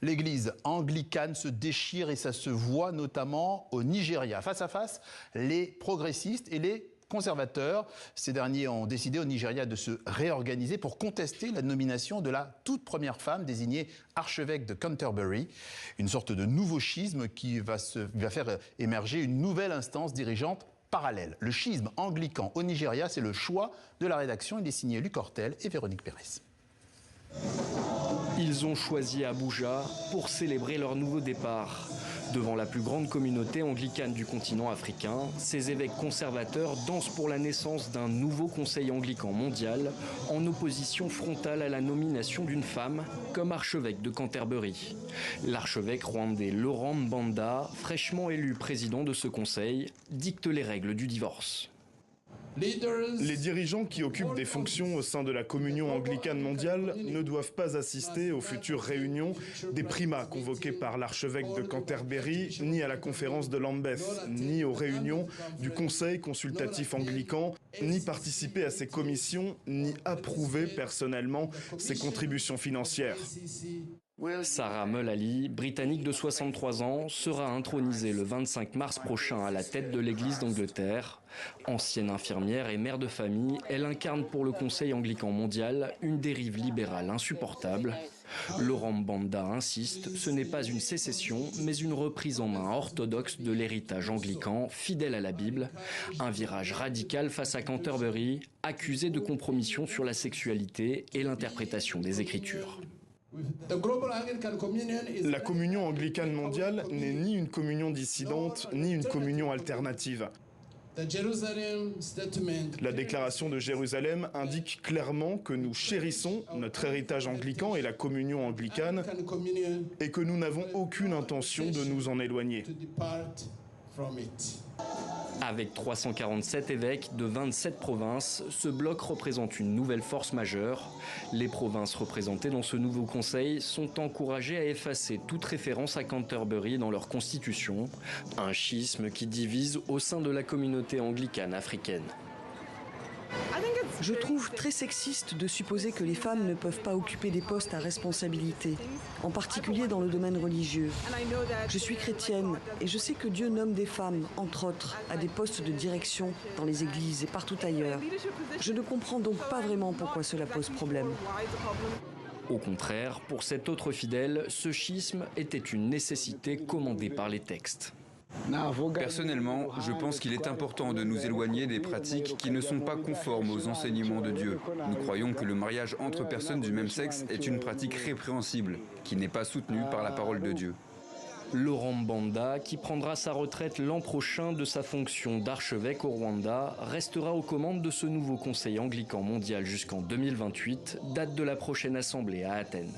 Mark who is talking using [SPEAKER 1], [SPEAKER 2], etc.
[SPEAKER 1] L'église anglicane se déchire et ça se voit notamment au Nigeria. Face à face, les progressistes et les conservateurs. Ces derniers ont décidé au Nigeria de se réorganiser pour contester la nomination de la toute première femme désignée archevêque de Canterbury. Une sorte de nouveau schisme qui va faire émerger une nouvelle instance dirigeante parallèle. Le schisme anglican au Nigeria, c'est le choix de la rédaction. Il est signé Luc Hortel et Véronique Pérez.
[SPEAKER 2] Ils ont choisi Abuja pour célébrer leur nouveau départ. Devant la plus grande communauté anglicane du continent africain, ces évêques conservateurs dansent pour la naissance d'un nouveau conseil anglican mondial, en opposition frontale à la nomination d'une femme comme archevêque de Canterbury. L'archevêque rwandais Laurent Mbanda, fraîchement élu président de ce conseil, dicte les règles du divorce.
[SPEAKER 3] Les dirigeants qui occupent des fonctions au sein de la communion anglicane mondiale ne doivent pas assister aux futures réunions des primats convoqués par l'archevêque de Canterbury, ni à la conférence de Lambeth, ni aux réunions du Conseil consultatif anglican, ni participer à ses commissions, ni approuver personnellement ses contributions financières.
[SPEAKER 2] Sarah Mullally, britannique de 63 ans, sera intronisée le 25 mars prochain à la tête de l'Église d'Angleterre. Ancienne infirmière et mère de famille, elle incarne pour le Conseil anglican mondial une dérive libérale insupportable. Laurent Mbanda insiste, ce n'est pas une sécession, mais une reprise en main orthodoxe de l'héritage anglican, fidèle à la Bible. Un virage radical face à Canterbury, accusé de compromission sur la sexualité et l'interprétation des Écritures.
[SPEAKER 3] La communion anglicane mondiale n'est ni une communion dissidente, ni une communion alternative. La déclaration de Jérusalem indique clairement que nous chérissons notre héritage anglican et la communion anglicane et que nous n'avons aucune intention de nous en éloigner.
[SPEAKER 2] Avec 347 évêques de 27 provinces, ce bloc représente une nouvelle force majeure. Les provinces représentées dans ce nouveau conseil sont encouragées à effacer toute référence à Canterbury dans leur constitution, un schisme qui divise au sein de la communauté anglicane africaine.
[SPEAKER 4] Je trouve très sexiste de supposer que les femmes ne peuvent pas occuper des postes à responsabilité, en particulier dans le domaine religieux. Je suis chrétienne et je sais que Dieu nomme des femmes, entre autres, à des postes de direction dans les églises et partout ailleurs. Je ne comprends donc pas vraiment pourquoi cela pose problème.
[SPEAKER 2] Au contraire, pour cet autre fidèle, ce schisme était une nécessité commandée par les textes.
[SPEAKER 5] Personnellement, je pense qu'il est important de nous éloigner des pratiques qui ne sont pas conformes aux enseignements de Dieu. Nous croyons que le mariage entre personnes du même sexe est une pratique répréhensible, qui n'est pas soutenue par la parole de Dieu.
[SPEAKER 2] Laurent Mbanda, qui prendra sa retraite l'an prochain de sa fonction d'archevêque au Rwanda, restera aux commandes de ce nouveau conseil anglican mondial jusqu'en 2028, date de la prochaine assemblée à Athènes.